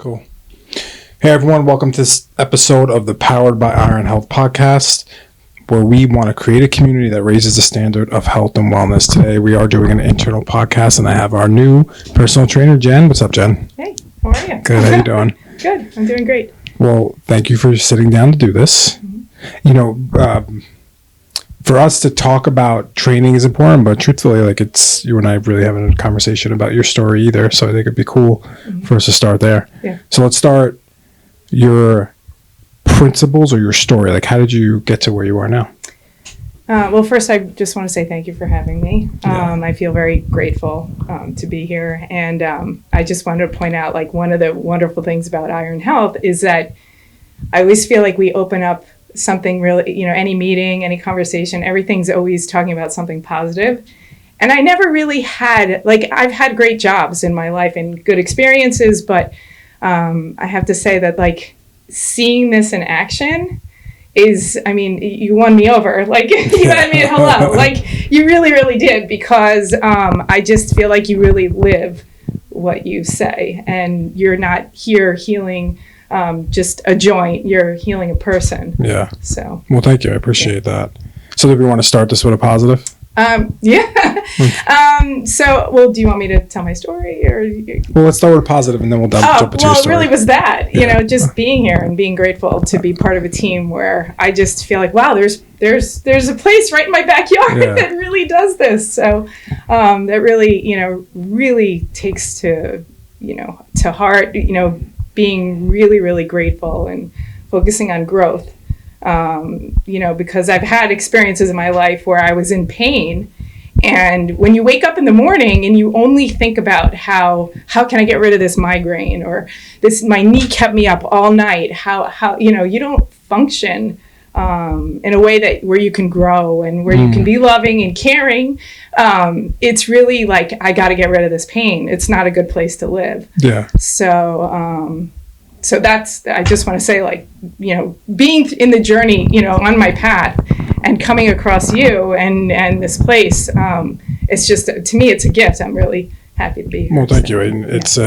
Cool. Hey everyone, welcome to this episode of the Powered by Iron Health podcast, where we want to create a community that raises the standard of health and wellness. Today we are doing an internal podcast, and I have our new personal trainer, Jen. What's up, Jen? Hey, how are you? Good, how you doing? Good, I'm doing great. Well, thank you for sitting down to do this. Mm-hmm. You know, for us to talk about training is important, but truthfully, like, it's you and I really having a conversation about your story either, so I think it'd be cool for us to start there. Yeah. So let's start your principles or your story. Like, how did you get to where you are now? Well, first, I just want to say thank you for having me. I feel very grateful to be here. And I just wanted to point out, like, one of the wonderful things about Iron Health is that I always feel like we open up something really, any meeting, any conversation, everything's always talking about something positive. And I never really had, I've had great jobs in my life and good experiences, but I have to say that, seeing this in action is, you won me over. Hello. You really, really did, because I just feel like you really live what you say, and you're not here healing just a joint, you're healing a person. Yeah. So. Well, thank you. I appreciate that. So do we want to start this with a positive? Yeah. Do you want me to tell my story, or? Well, let's start with a positive, and then we'll jump into your story. Well, it really was that, just being here and being grateful to be part of a team where I just feel like, wow, there's a place right in my backyard that really does this. So, that really, really takes to heart, being really, really grateful and focusing on growth. Because I've had experiences in my life where I was in pain, and when you wake up in the morning and you only think about how can I get rid of this migraine, or my knee kept me up all night, how you don't function in a way where you can grow and where you can be loving and caring. It's really like, I got to get rid of this pain. It's not a good place to live. Yeah. So that's, I just want to say, being in the journey, on my path and coming across you and this place, it's just, to me, it's a gift. I'm really happy to be here. Well, thank you. And it's,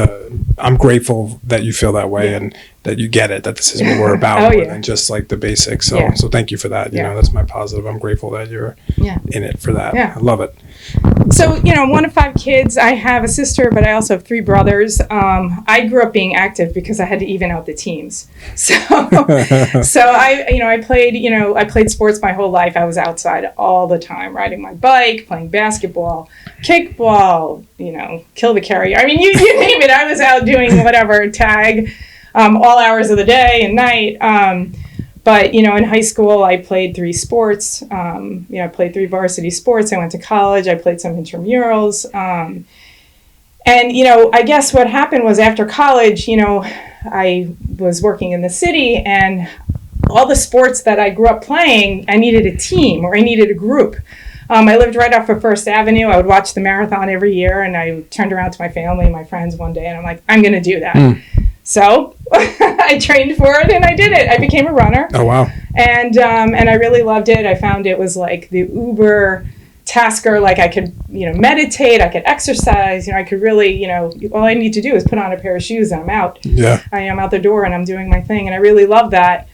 I'm grateful that you feel that way and that you get it, that this is what we're about, and just like the basics. So thank you for that. You know, that's my positive. I'm grateful that you're in it for that. Yeah. I love it. So, one of 5 kids. I have a sister, but I also have 3 brothers. I grew up being active because I had to even out the teams. So I played sports my whole life. I was outside all the time, riding my bike, playing basketball, kickball, kill the carrier. You name it. I was out doing whatever, tag, all hours of the day and night. But, in high school, I played 3 sports. I played 3 varsity sports. I went to college. I played some intramurals. I guess what happened was, after college, I was working in the city, and all the sports that I grew up playing, I needed a team, or I needed a group. I lived right off of First Avenue. I would watch the marathon every year, and I turned around to my family and my friends one day, and I'm like, I'm going to do that. So I trained for it, and I did it. I became a runner. Oh, wow. And I really loved it. I found it was like the uber tasker. Like, I could, meditate, I could exercise, I could really, all I need to do is put on a pair of shoes and I'm out. Yeah. I am out the door and I'm doing my thing. And I really love that.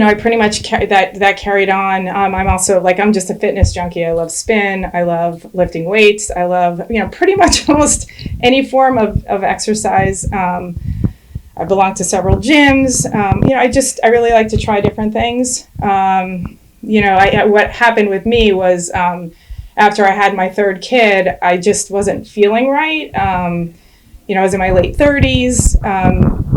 I pretty much that carried on. I'm also, I'm just a fitness junkie. I love spin. I love lifting weights. I love, pretty much almost any form of exercise. I belong to several gyms. I really like to try different things. What happened with me was, after I had my 3rd kid, I just wasn't feeling right. I was in my late 30s,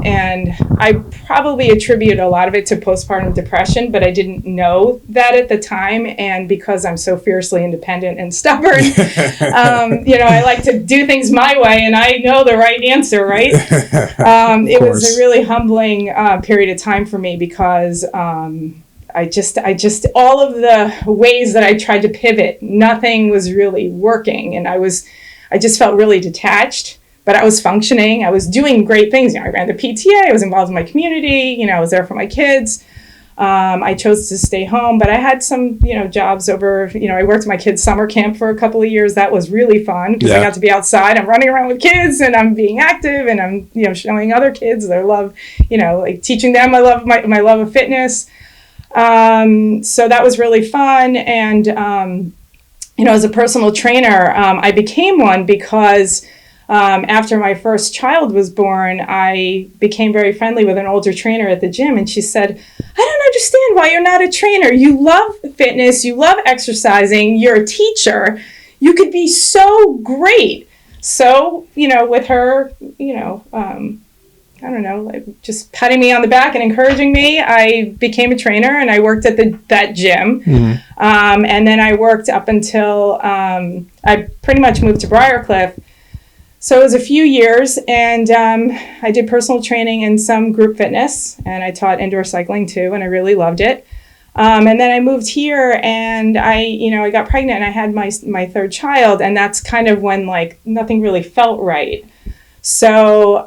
and I probably attribute a lot of it to postpartum depression, but I didn't know that at the time. And because I'm so fiercely independent and stubborn, I like to do things my way, and I know the right answer, right? It was a really humbling period of time for me, because I just all of the ways that I tried to pivot, nothing was really working, and I just felt really detached. But I was functioning. I was doing great things. I ran the PTA. I was involved in my community. I was there for my kids. I chose to stay home, but I had some, jobs over, I worked my kids' summer camp for a couple of years. That was really fun because I got to be outside. I'm running around with kids and I'm being active and I'm, showing other kids their love, like teaching them my love of fitness. So that was really fun. And, as a personal trainer, I became one because after my first child was born, I became very friendly with an older trainer at the gym. And she said, I don't understand why you're not a trainer. You love fitness. You love exercising. You're a teacher. You could be so great. So, with her, I don't know, like just patting me on the back and encouraging me, I became a trainer and I worked at that gym. Mm-hmm. And then I worked up until I pretty much moved to Briarcliff. So it was a few years, and I did personal training and some group fitness, and I taught indoor cycling too, and I really loved it. And then I moved here, and I got pregnant, and I had my third child, and that's kind of when like nothing really felt right. So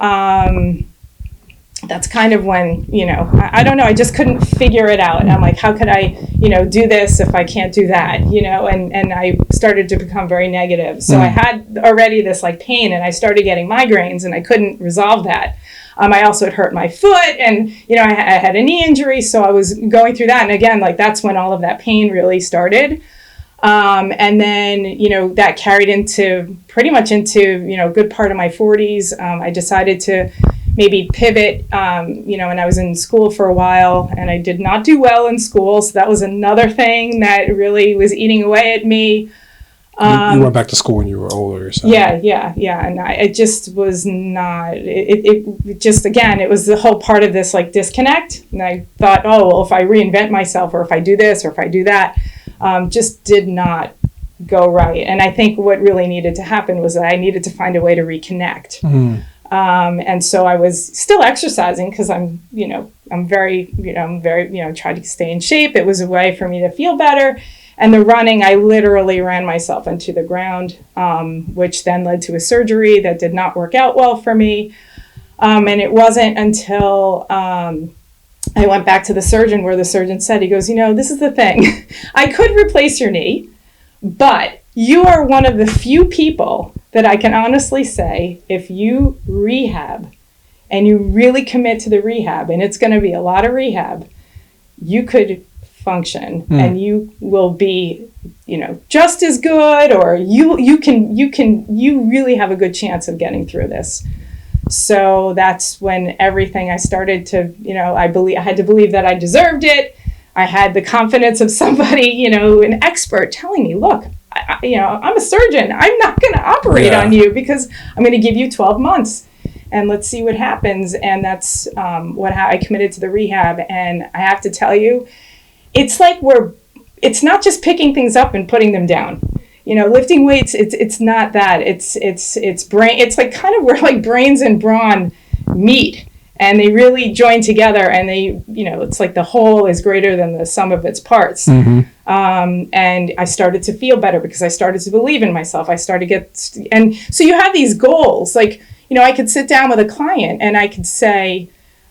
that's kind of when, I don't know, I just couldn't figure it out. I'm like, how could I, do this if I can't do that, and I started to become very negative. So I had already this like pain and I started getting migraines and I couldn't resolve that. I also had hurt my foot and, I had a knee injury. So I was going through that. And again, like that's when all of that pain really started. And then, that carried into pretty much into, a good part of my 40s. I decided to maybe pivot, and I was in school for a while and I did not do well in school. So that was another thing that really was eating away at me. You went back to school when you were older. So. Yeah. And it just was not, it just, again, it was the whole part of this like disconnect. And I thought, oh, well, if I reinvent myself or if I do this or if I do that, just did not go right. And I think what really needed to happen was that I needed to find a way to reconnect. Mm-hmm. And so I was still exercising because I'm very, tried to stay in shape. It was a way for me to feel better. And the running, I literally ran myself into the ground, which then led to a surgery that did not work out well for me. And it wasn't until I went back to the surgeon where the surgeon said, he goes, this is the thing. I could replace your knee, but you are one of the few people that I can honestly say, if you rehab and you really commit to the rehab, and it's going to be a lot of rehab, you could function and you will be, just as good, or you really have a good chance of getting through this. So that's when everything I started to, I had to believe that I deserved it. I had the confidence of somebody, an expert telling me, look, I'm a surgeon. I'm not going to operate on you because I'm going to give you 12 months and let's see what happens. And that's how I committed to the rehab. And I have to tell you, it's like it's not just picking things up and putting them down. Lifting weights, it's not that. It's brain. It's like kind of where like brains and brawn meet. And they really join together and they, it's like the whole is greater than the sum of its parts. Mm-hmm. And I started to feel better because I started to believe in myself. I started and so you have these goals. Like, I could sit down with a client and I could say,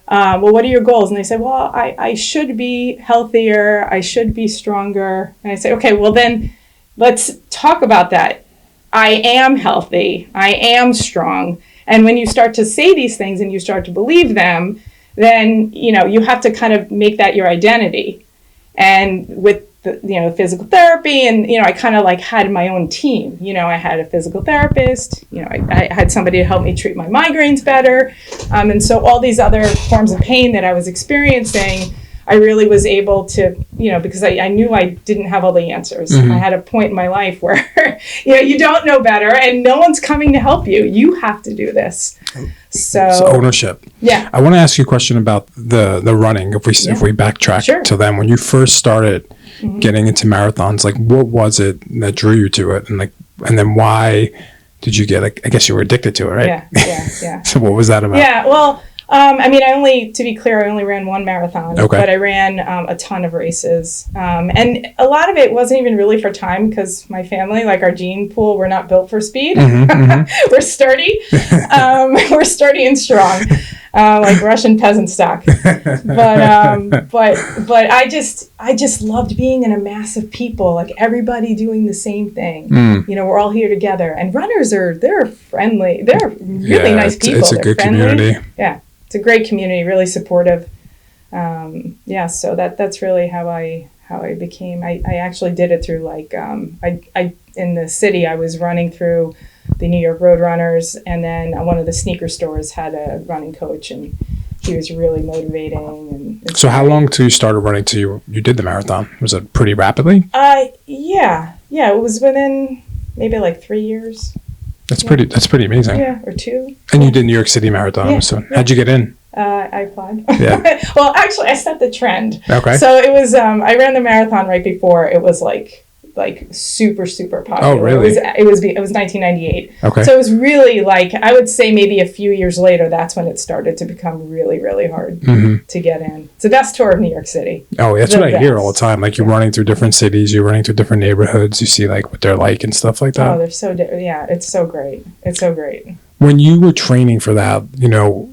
well, what are your goals? And they say, well, I should be healthier. I should be stronger. And I say, okay, well then let's talk about that. I am healthy. I am strong. And when you start to say these things and you start to believe them, then, you have to kind of make that your identity. And with the, physical therapy and, I kind of like had my own team. I had a physical therapist, I had somebody to help me treat my migraines better. And so all these other forms of pain that I was experiencing, I really was able to, because I knew I didn't have all the answers. Mm-hmm. I had a point in my life where, you don't know better and no one's coming to help you. You have to do this. So ownership. Yeah. I want to ask you a question about the running. If we backtrack to then, when you first started getting into marathons, like what was it that drew you to it? And then why did you get, I guess you were addicted to it, right? Yeah. So what was that about? Yeah, well, to be clear, I only ran one marathon, but I ran a ton of races. And a lot of it wasn't even really for time because my family, like our gene pool, we're not built for speed. Mm-hmm. We're sturdy. We're sturdy and strong. like Russian peasant stock. But I just loved being in a mass of people, like everybody doing the same thing. You know, we're all here together. And runners they're friendly. They're really nice people. It's a They're good friendly. community. Yeah, it's a great community, really supportive. So that's really how I became. I actually did it through like I in the city I was running through the New York Road Runners, and then one of the sneaker stores had a running coach, and he was really motivating. And so how long till you started running till you did the marathon? Was it pretty rapidly? Yeah, it was within maybe like 3 years. That's pretty amazing. Yeah, or 2. And you did New York City Marathon. So how'd you get in? I applied. Yeah. Well, actually, I set the trend. Okay. So it was. I ran the marathon right before it was like super popular. Oh, really? It was 1998. Okay. So it was really like, I would say maybe a few years later, that's when it started to become really, really hard to get in. It's the best tour of New York City. Oh, that's what I hear all the time. Like you're running through different cities, you're running through different neighborhoods, you see like what they're like and stuff like that. Oh, they're so yeah, it's so great. It's so great. When you were training for that, you know,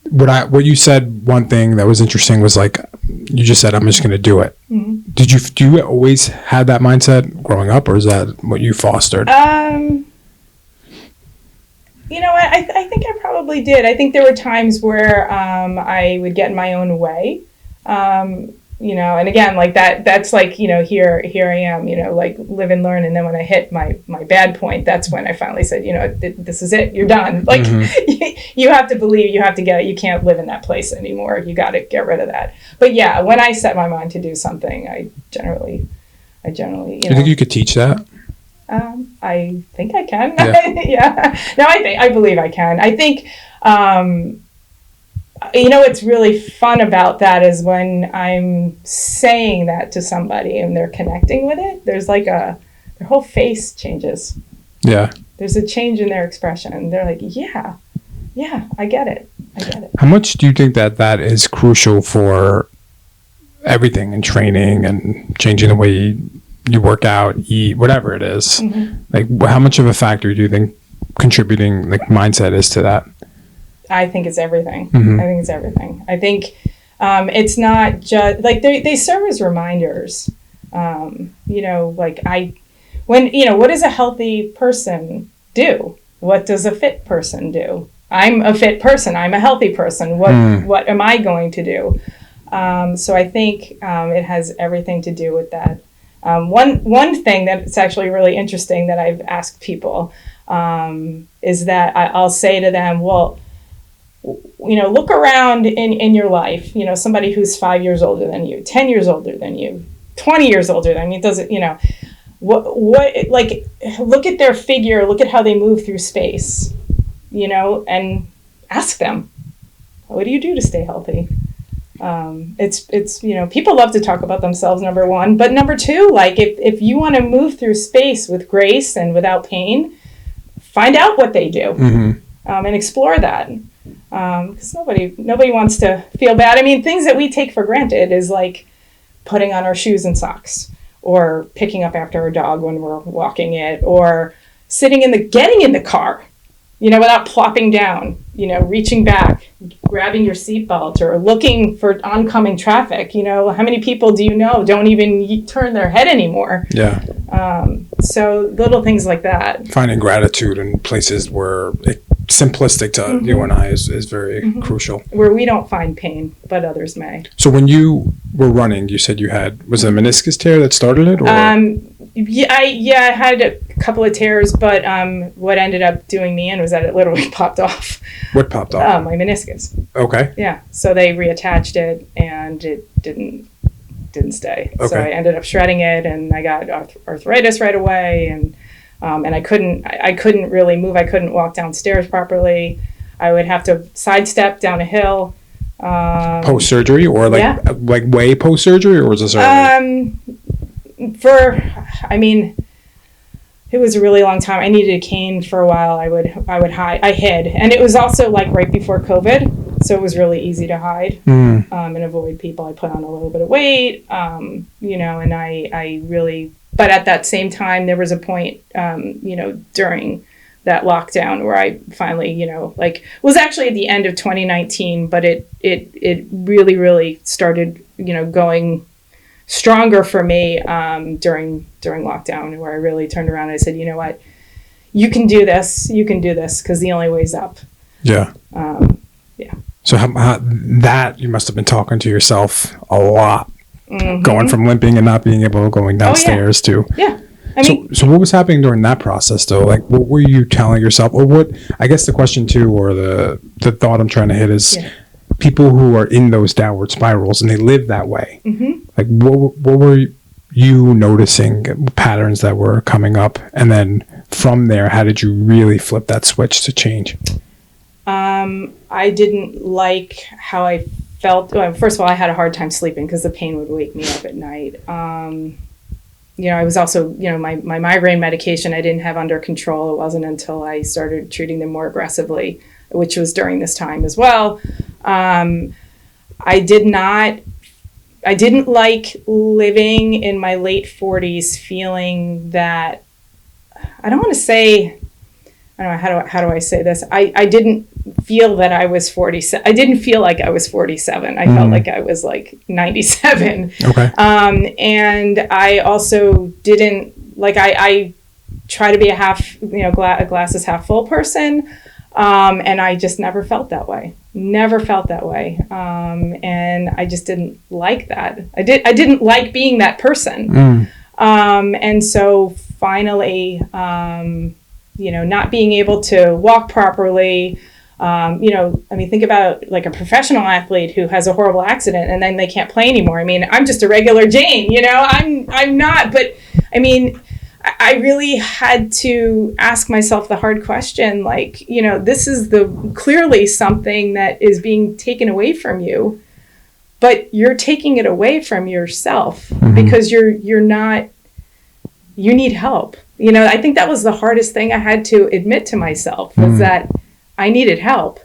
what you said, one thing that was interesting was like, you just said, I'm just going to do it. Mm-hmm. Do you always had that mindset growing up, or is that what you fostered? You know, I think I probably did. I think there were times where I would get in my own way. You know, and again, like that's like, you know, here I am, you know, like live and learn. And then when I hit my bad point, that's when I finally said, you know, this is it, you're done. Like you have to believe, you have to get it. You can't live in that place anymore. You got to get rid of that. But yeah, when I set my mind to do something, I generally, you know. Do you think you could teach that? I think I can. Yeah. Yeah. No, I believe I can. I think, you know, what's really fun about that is when I'm saying that to somebody and they're connecting with it, there's like their whole face changes. Yeah. There's a change in their expression. They're like, yeah, I get it. How much do you think that is crucial for everything in training and changing the way you work out, eat, whatever it is? Mm-hmm. Like, how much of a factor do you think contributing like mindset is to that? I think it's everything. Mm-hmm. I think it's everything. I think it's not just like they serve as reminders. You know, like what does a healthy person do? What does a fit person do? I'm a fit person. I'm a healthy person. What am I going to do? So I think it has everything to do with that. One thing that's actually really interesting that I've asked people is that I'll say to them, well, you know, look around in your life, you know, somebody who's 5 years older than you, 10 years older than you, 20 years older than you, doesn't, you know, what, like, look at their figure, look at how they move through space, you know, and ask them, what do you do to stay healthy? It's, you know, people love to talk about themselves, number one, but number two, like if you want to move through space with grace and without pain, find out what they do, and explore that. Because nobody wants to feel bad. I mean, things that we take for granted is like putting on our shoes and socks, or picking up after our dog when we're walking it, or getting in the car, you know, without plopping down, you know, reaching back, grabbing your seatbelt, or looking for oncoming traffic. You know, how many people do you know don't even turn their head anymore? Yeah. So little things like that. Finding gratitude in places where simplistic to you and I is very crucial. Where we don't find pain, but others may. So when you were running, you said was it a meniscus tear that started it? Or? I had a couple of tears, but what ended up doing me in was that it literally popped off. What popped off? My meniscus. Okay. Yeah. So they reattached it, and it didn't stay. Okay. So I ended up shredding it, and I got arthritis right away, and I couldn't really move. I couldn't walk downstairs properly. I would have to sidestep down a hill. Post surgery, or like way post surgery, or was it surgery? It was a really long time. I needed a cane for a while. I would hide. I hid, and it was also like right before COVID, so it was really easy to hide and avoid people. I put on a little bit of weight, you know, and I really. But at that same time, there was a point, you know, during lockdown where I finally, was actually at the end of 2019, but it really, really started, going stronger for me during lockdown, where I really turned around and I said, you know what, you can do this, because the only way's up. Yeah. Yeah. So how that you must have been talking to yourself a lot, Mm-hmm. going from limping and not being able to going downstairs to. Yeah. So what was happening during that process though? Like, what were you telling yourself, or what? I guess the question too, or the thought I'm trying to hit is, people who are in those downward spirals and they live that way. Mm-hmm. Like, what were you noticing patterns that were coming up, and then from there, how did you really flip that switch to change? I didn't like how I felt. Well, first of all, I had a hard time sleeping because the pain would wake me up at night. I was also, my migraine medication I didn't have under control. It wasn't until I started treating them more aggressively, which was during this time as well. I didn't like living in my late 40s feeling that, I don't want to say, I don't know, how do I say this? I didn't feel that I was 47. I didn't feel like I was 47. I felt like I was like 97. Okay. And I also didn't, I try to be a glass is half full person. And I just never felt that way. And I just didn't like that. I didn't like being that person. And so finally, not being able to walk properly, think about like a professional athlete who has a horrible accident and then they can't play anymore. I mean, I'm just a regular Jane, I'm not, but I mean, I really had to ask myself the hard question, this is clearly something that is being taken away from you, but you're taking it away from yourself because you need help. I think that was the hardest thing I had to admit to myself, was that I needed help,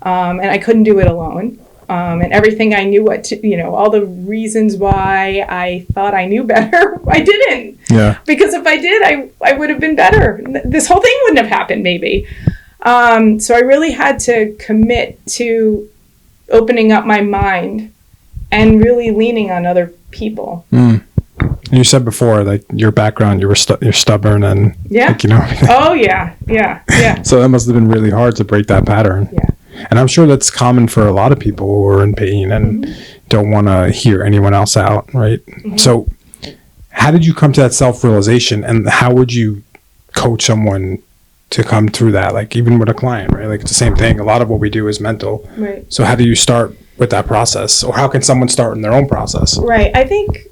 and I couldn't do it alone. And everything I knew all the reasons why I thought I knew better, I didn't. Yeah. Because if I did, I would have been better. This whole thing wouldn't have happened, maybe. So I really had to commit to opening up my mind and really leaning on other people. You said before, like, your background, you're stubborn and everything. Oh yeah. So that must have been really hard to break that pattern. Yeah. And I'm sure that's common for a lot of people who are in pain and don't want to hear anyone else out, right? So how did you come to that self-realization, and how would you coach someone to come through that? Like, even with a client, right? Like, it's the same thing. A lot of what we do is mental. Right. So how do you start with that process, or how can someone start in their own process? Right. I think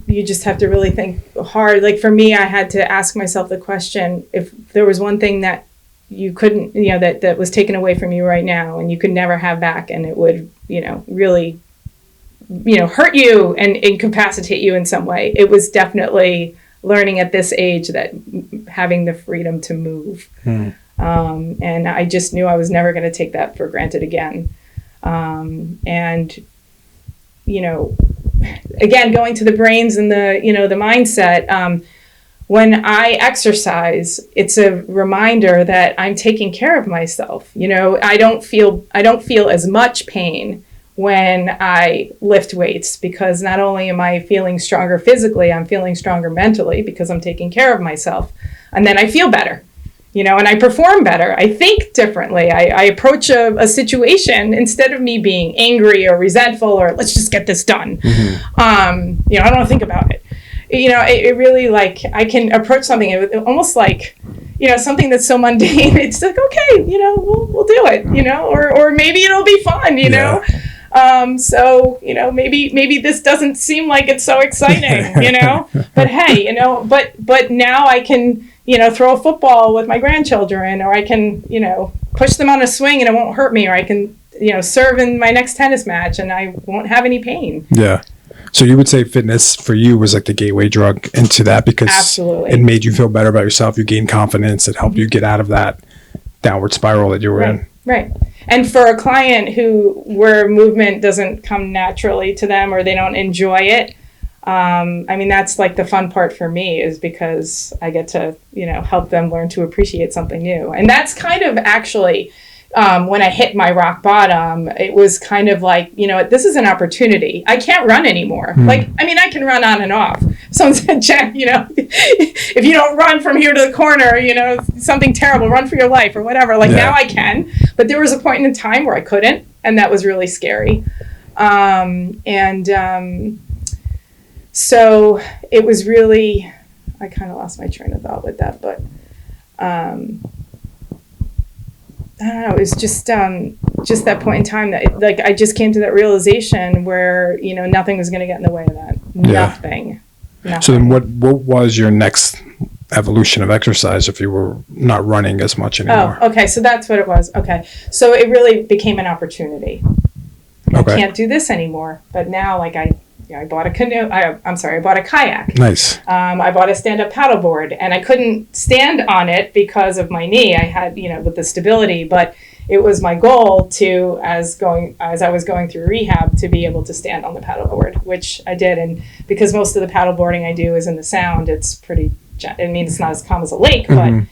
you just have to really think hard. Like, for me, I had to ask myself the question, if there was one thing that you couldn't, that was taken away from you right now and you could never have back, and it would, really, hurt you and incapacitate you in some way, it was definitely learning at this age that having the freedom to move. And I just knew I was never going to take that for granted again. Again, going to the brains and the mindset, when I exercise, it's a reminder that I'm taking care of myself. I don't feel as much pain when I lift weights, because not only am I feeling stronger physically, I'm feeling stronger mentally because I'm taking care of myself. And then I feel better, and I perform better. I think differently. I approach a situation, instead of me being angry or resentful or let's just get this done. I don't want to think about it. It really, I can approach something almost like, something that's so mundane. It's like, okay, we'll do it, or maybe it'll be fun, So, maybe this doesn't seem like it's so exciting, but hey, but now I can, throw a football with my grandchildren, or I can, push them on a swing and it won't hurt me, or I can, serve in my next tennis match and I won't have any pain. Yeah. So you would say fitness for you was like the gateway drug into that, because Absolutely. It made you feel better about yourself. You gained confidence. It helped you get out of that downward spiral that you were in. Right. And for a client where movement doesn't come naturally to them or they don't enjoy it, I mean, that's like the fun part for me, is because I get to, help them learn to appreciate something new. And that's kind of actually, when I hit my rock bottom, it was kind of like, this is an opportunity. I can't run anymore. Like, I mean, I can run on and off. Someone said, Jen, if you don't run from here to the corner, something terrible, run for your life or whatever. Like, now I can. But there was a point in time where I couldn't. And that was really scary. So it was really, I kind of lost my train of thought with that, but I don't know. It was just that point in time that I just came to that realization where, nothing was going to get in the way of that. Nothing. So then what was your next evolution of exercise if you were not running as much anymore? Oh, okay. So that's what it was. Okay. So it really became an opportunity. I can't do this anymore, but now I bought a canoe. I bought a kayak. Nice. I bought a stand-up paddleboard, and I couldn't stand on it because of my knee. I had, with the stability, but it was my goal to, as I was going through rehab, to be able to stand on the paddleboard, which I did. And because most of the paddleboarding I do is in the Sound, it's pretty. I mean, it's not as calm as a lake, but.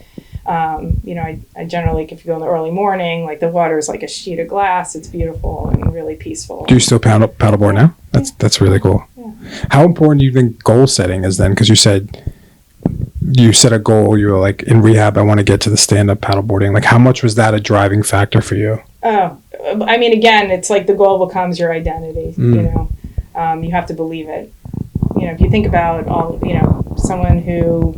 I generally, if you go in the early morning, the water is like a sheet of glass. It's beautiful and really peaceful. Do you still paddleboard now? That's really cool. Yeah. How important do you think goal setting is then? Because you said you set a goal. You were like, in rehab, I want to get to the stand-up paddleboarding. Like, how much was that a driving factor for you? Oh, I mean, again, it's like the goal becomes your identity. You have to believe it. If you think about someone who,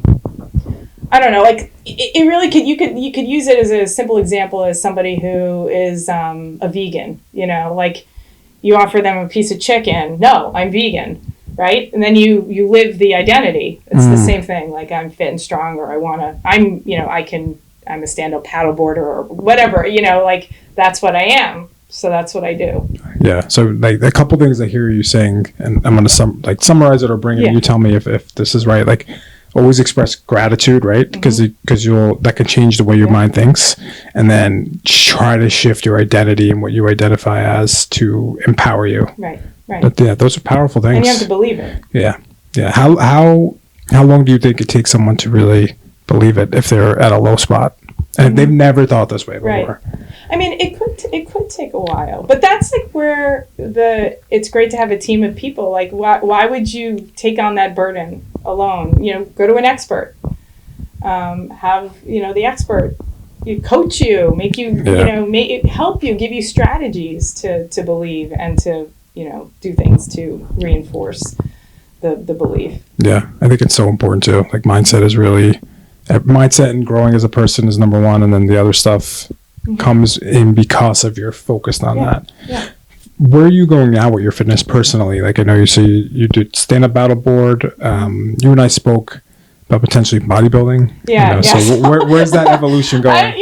I don't know, it really could, you could use it as a simple example as somebody who is a vegan, you offer them a piece of chicken. No, I'm vegan, right? And then you live the identity. It's the same thing. I'm fit and strong, or I'm a stand-up paddleboarder or whatever, that's what I am. So that's what I do. Yeah. So a couple things I hear you saying, and I'm going to summarize it or bring it. You tell me if this is right. Always express gratitude, right? Because that can change the way your mind thinks, and then try to shift your identity and what you identify as to empower you. Right. But those are powerful things. And you have to believe it. Yeah. How long do you think it takes someone to really believe it if they're at a low spot and they've never thought this way before? Right. I mean, it could take a while, but that's where it's great to have a team of people. Why would you take on that burden alone? Go to an expert. Have the expert coach you, make you help you, give you strategies to believe and to do things to reinforce the belief. Yeah, I think it's so important too. Mindset and growing as a person is number one, and then the other stuff comes in because of you're focused on that. Yeah. Where are you going now with your fitness personally? I know you say you did stand-up paddleboard. You and I spoke about potentially bodybuilding. Yeah. So where's that evolution going?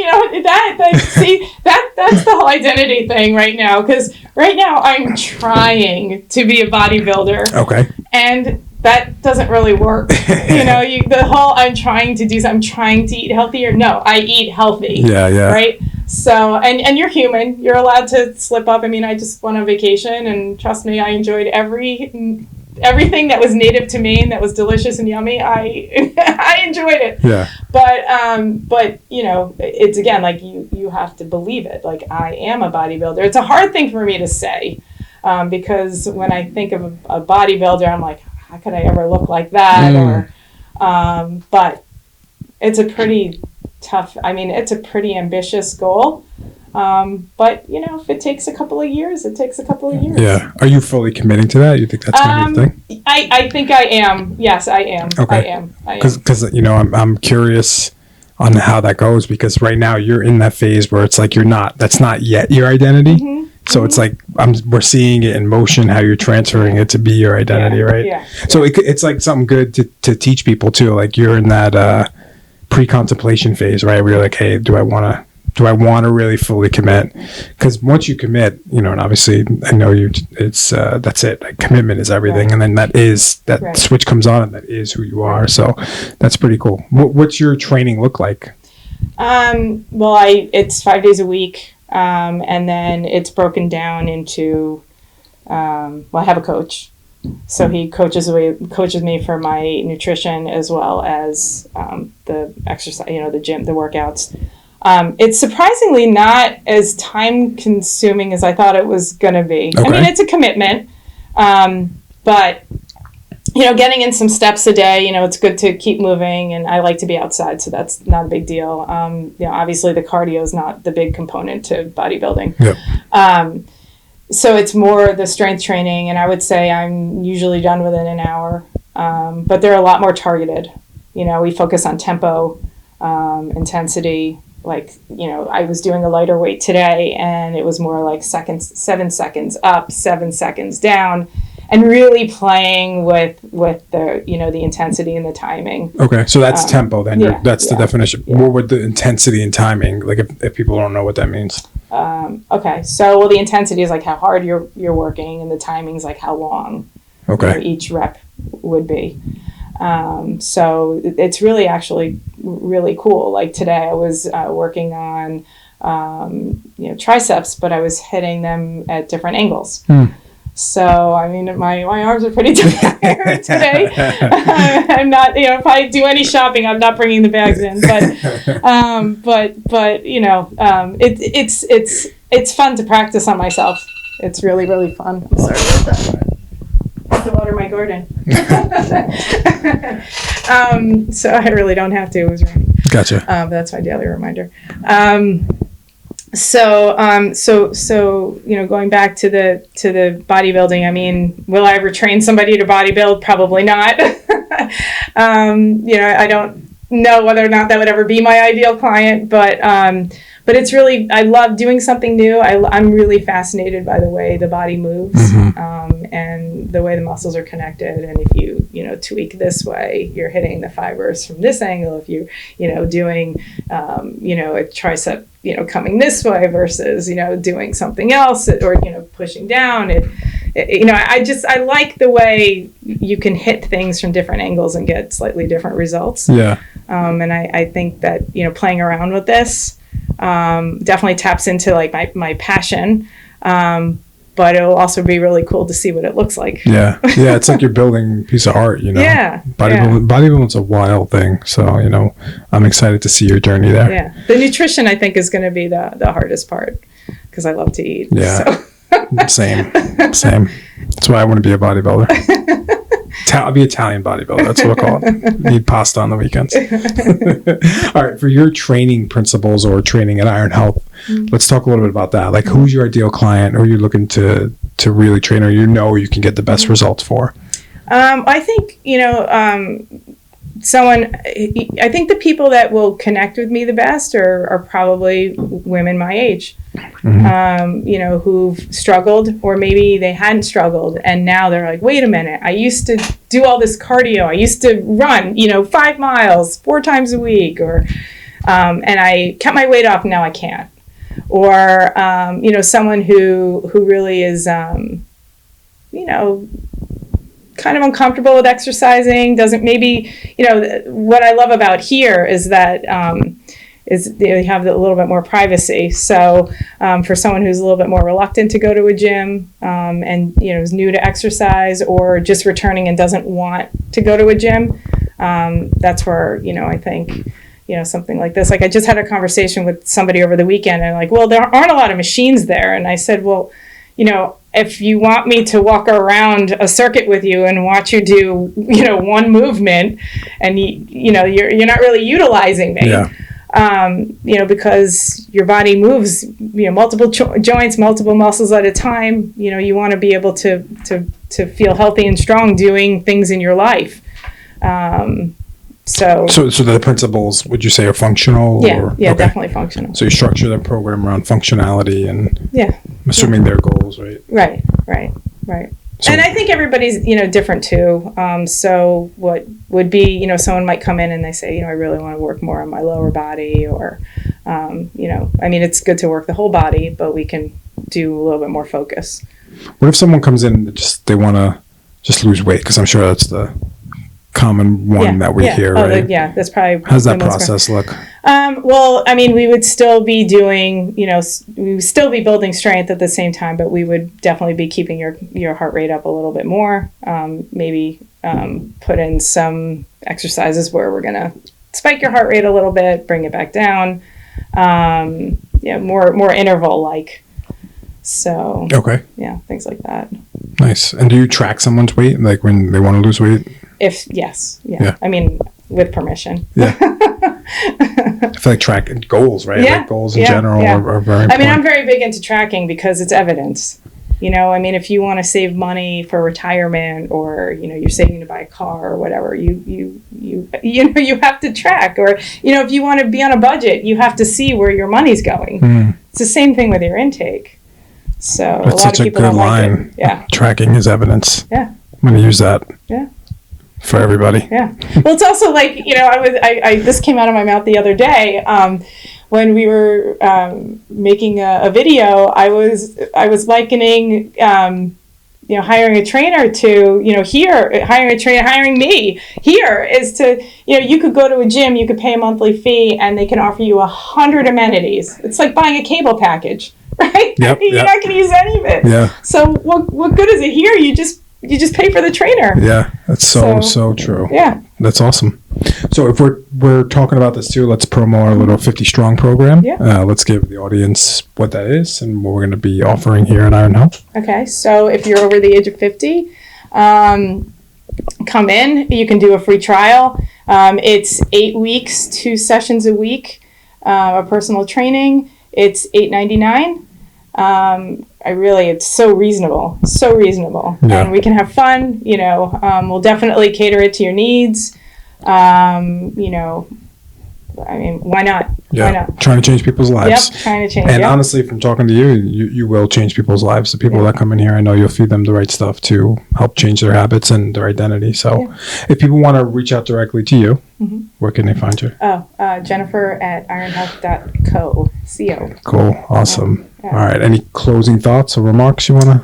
That's the whole identity thing right now. Because right now I'm trying to be a bodybuilder. Okay. And that doesn't really work. I'm trying to do something. I'm trying to eat healthier. No, I eat healthy. Yeah. Right? So, and you're human. You're allowed to slip up. I mean, I just went on vacation, and trust me, I enjoyed everything that was native to Maine that was delicious and yummy. I enjoyed it. Yeah. But it's again, you have to believe it. I am a bodybuilder. It's a hard thing for me to say, because when I think of a bodybuilder, I'm like, how could I ever look like that? But it's a pretty tough. I mean, it's a pretty ambitious goal. But if it takes a couple of years, it takes a couple of years. Yeah. Are you fully committing to that? You think that's going to be a thing? I think I am. Yes, I am. Okay. I am. Because I'm curious on how that goes, because right now you're in that phase where it's like that's not yet your identity. Mm-hmm. So it's we're seeing it in motion, how you're transferring it to be your identity, right? Yeah. So it's something good to teach people too. You're in that pre-contemplation phase, right? Where you're like, hey, do I want to really fully commit? Because once you commit, and obviously I know it's that's it. Commitment is everything. Right. And then that switch comes on, and that is who you are. So that's pretty cool. What's your training look like? It's 5 days a week. And then it's broken down into, I have a coach. So he coaches me for my nutrition as well as the exercise, the gym, the workouts. It's surprisingly not as time consuming as I thought it was going to be. Okay. I mean, it's a commitment, but getting in some steps a day, it's good to keep moving, and I like to be outside, so that's not a big deal. Obviously the cardio is not the big component to bodybuilding. Yep. So it's more the strength training, and I would say I'm usually done within an hour. But they're a lot more targeted. We focus on tempo, intensity. Like, I was doing a lighter weight today, and it was more like 7 seconds up, 7 seconds down, and really playing with the, the intensity and the timing. Okay, so that's tempo then. That's the definition. Yeah. What would the intensity and timing, like if people don't know what that means? Okay, so the intensity is like how hard you're working, and the timing is like how long each rep would be. So it's really actually really cool. Like today I was working on triceps, but I was hitting them at different angles. So I mean, my arms are pretty tired today. I'm not, if I do any shopping, I'm not bringing the bags in. But it's fun to practice on myself. It's really, really fun. I'm sorry about that. I have to water my garden. So I really don't have to. It was raining. Gotcha. But that's my daily reminder. So going back to the bodybuilding, I mean, will I ever train somebody to bodybuild? Probably not. I don't know whether or not that would ever be my ideal client, but it's really, I love doing something new. I'm really fascinated by the way the body moves, and the way the muscles are connected. And if you, tweak this way, you're hitting the fibers from this angle. If you, doing, a tricep, coming this way versus, doing something else, or, pushing down I like the way you can hit things from different angles and get slightly different results. Yeah. And I think that, playing around with this, definitely taps into like my passion. But it'll also be really cool to see what it looks like. Yeah. Yeah. It's like you're building a piece of art, Yeah. Bodybuilding's a wild thing. So, I'm excited to see your journey there. Yeah. The nutrition, I think, is going to be the hardest part because I love to eat. Yeah. So. Same. That's why I want to be a bodybuilder. I'll be Italian bodybuilder. That's what I call it. Need pasta on the weekends. All right. For your training principles or training at Iron Health, let's talk a little bit about that. Like, who's your ideal client? Who are you looking to really train, or you can get the best results for? I think I think the people that will connect with me the best are probably women my age, who've struggled, or maybe they hadn't struggled, and now they're like, wait a minute, I used to do all this cardio. I used to run, 5 miles 4 times a week, or and I kept my weight off, and now I can't. Or someone who really is kind of uncomfortable with exercising, doesn't maybe, what I love about here is that you have a little bit more privacy. So for someone who's a little bit more reluctant to go to a gym and, is new to exercise, or just returning and doesn't want to go to a gym, that's where, I think, something like this. Like, I just had a conversation with somebody over the weekend, and like, well, there aren't a lot of machines there. And I said, well, if you want me to walk around a circuit with you and watch you do, one movement, and you're not really utilizing me, because your body moves, multiple joints, multiple muscles at a time. You want to be able to feel healthy and strong doing things in your life. So the principles, would you say, are functional? Yeah, okay. Definitely functional. So you structure the program around functionality and assuming their goals, right? Right. So, and I think everybody's, different too. So what would be, someone might come in and they say, I really want to work more on my lower body, or, it's good to work the whole body, but we can do a little bit more focus. What if someone comes in and they want to just lose weight? Because I'm sure that's the common one that we hear, right? That's probably. How's that process look? Well, I mean, we would still be doing, we would still be building strength at the same time, but we would definitely be keeping your heart rate up a little bit more. Maybe put in some exercises where we're going to spike your heart rate a little bit, bring it back down. More interval like. So. Okay. Yeah, things like that. Nice. And do you track someone's weight, like when they want to lose weight? Yes. I mean, with permission. Yeah. I feel like tracking goals, right? Yeah. Like goals in general are very important. I mean, I'm very big into tracking because it's evidence. I mean, if you want to save money for retirement or, you're saving to buy a car or whatever, you have to track. Or, if you want to be on a budget, you have to see where your money's going. It's the same thing with your intake. So that's a lot of people don't like it. Yeah. Tracking is evidence. Yeah. I'm going to use that. Yeah. For everybody. Yeah. Well, it's also like, I this came out of my mouth the other day. When we were making a video, I was likening, hiring a trainer to, hiring me here is to, you could go to a gym, you could pay a monthly fee, and they can offer you 100 amenities. It's like buying a cable package, right? Yep, You're not going to use any of it. Yeah. So what good is it here? You just pay for the trainer. Yeah, that's so true. Yeah. That's awesome. So if we're talking about this too, let's promo our little 50 Strong program. Yeah. Let's give the audience what that is and what we're going to be offering here at Iron Health. Okay, so if you're over the age of 50, come in. You can do a free trial. It's 8 weeks, 2 sessions a week of personal training. It's $8.99. It's so reasonable, Yeah. and we can have fun. We'll definitely cater it to your needs. I mean, why not? Yeah. Why not? Trying to change people's lives. Yep, trying to change. And honestly, from talking to you will change people's lives. The people that come in here, I know you'll feed them the right stuff to help change their habits and their identity. So if people want to reach out directly to you, where can they find you? Jennifer at ironhealth.co. Cool. Awesome. Yeah. All right. Any closing thoughts or remarks you want to?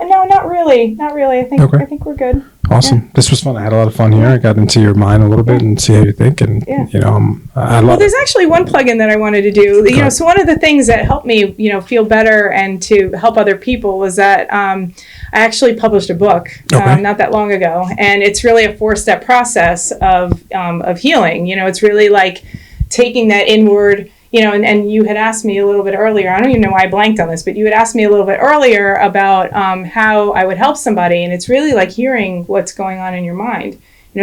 No, not really. I think we're good. Awesome. Yeah. This was fun. I had a lot of fun here. I got into your mind a little bit and see how you think. And, there's actually one plugin that I wanted to do. So one of the things that helped me, feel better and to help other people was that I actually published a book not that long ago. And it's really a 4-step process of healing. It's really like taking that inward, and you had asked me a little bit earlier, I don't even know why I blanked on this, but you had asked me a little bit earlier about how I would help somebody. And it's really like hearing what's going on in your mind,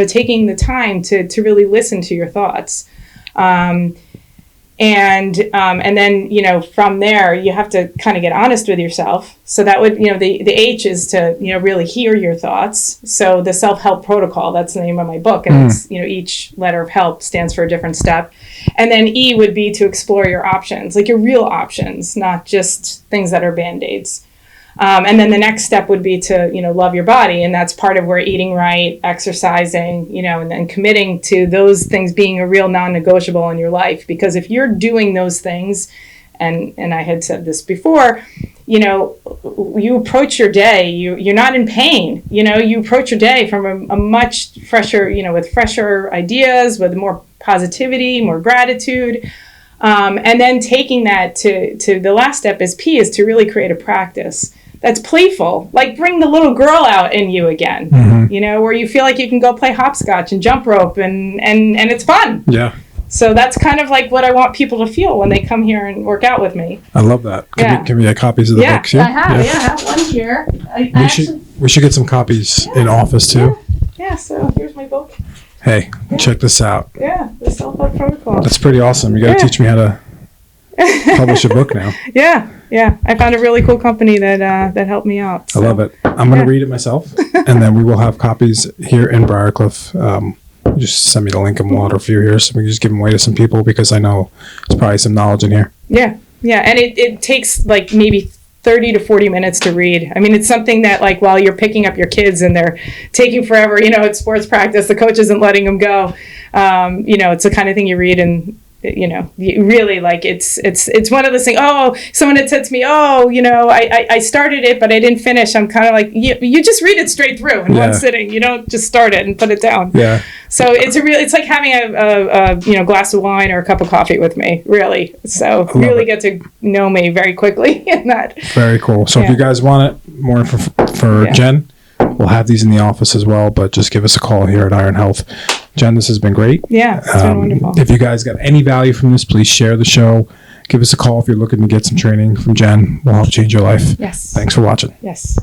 taking the time to really listen to your thoughts. And then, from there, you have to kind of get honest with yourself. So that would, the H is to, really hear your thoughts. So the self-help protocol, that's the name of my book. And it's, each letter of help stands for a different step. And then E would be to explore your options, like your real options, not just things that are Band-Aids. And then the next step would be to, love your body. And that's part of where eating right, exercising, and then committing to those things being a real non-negotiable in your life. Because if you're doing those things, and I had said this before, you approach your day, you're not in pain. You approach your day from a much fresher, with fresher ideas, with more positivity, more gratitude. And then taking that to the last step is P, is to really create a practice that's playful, like bring the little girl out in you again, where you feel like you can go play hopscotch and jump rope and it's fun. Yeah. So that's kind of like what I want people to feel when they come here and work out with me. I love that. Can we get copies of the books here? I have one here. We should get some copies in office too. Yeah, so here's my book. Hey, check this out. Yeah, the self-help protocol. That's pretty awesome. You got to teach me how to publish a book now. Yeah. I found a really cool company that helped me out. So. I love it. I'm going to read it myself, and then we will have copies here in Briarcliff. Just send me the link, and we'll order a few here, so we can just give them away to some people because I know there's probably some knowledge in here. Yeah, and it takes like maybe 30 to 40 minutes to read. I mean, it's something that like while you're picking up your kids and they're taking forever, at sports practice, the coach isn't letting them go. It's the kind of thing you read in you really like it's one of those things. Oh, someone had said to me, oh, I started it, but I didn't finish. I'm kind of like, you just read it straight through in one sitting. You don't just start it and put it down. Yeah. So it's like having a glass of wine or a cup of coffee with me, really. So really get to know me very quickly in that. Very cool. So if you guys want it, more info for Jenn, we'll have these in the office as well, but just give us a call here at Iron Health. Jenn, this has been great. Yeah, it's been wonderful. If you guys got any value from this, please share the show. Give us a call if you're looking to get some training from Jenn. We'll help change your life. Yes. Thanks for watching. Yes.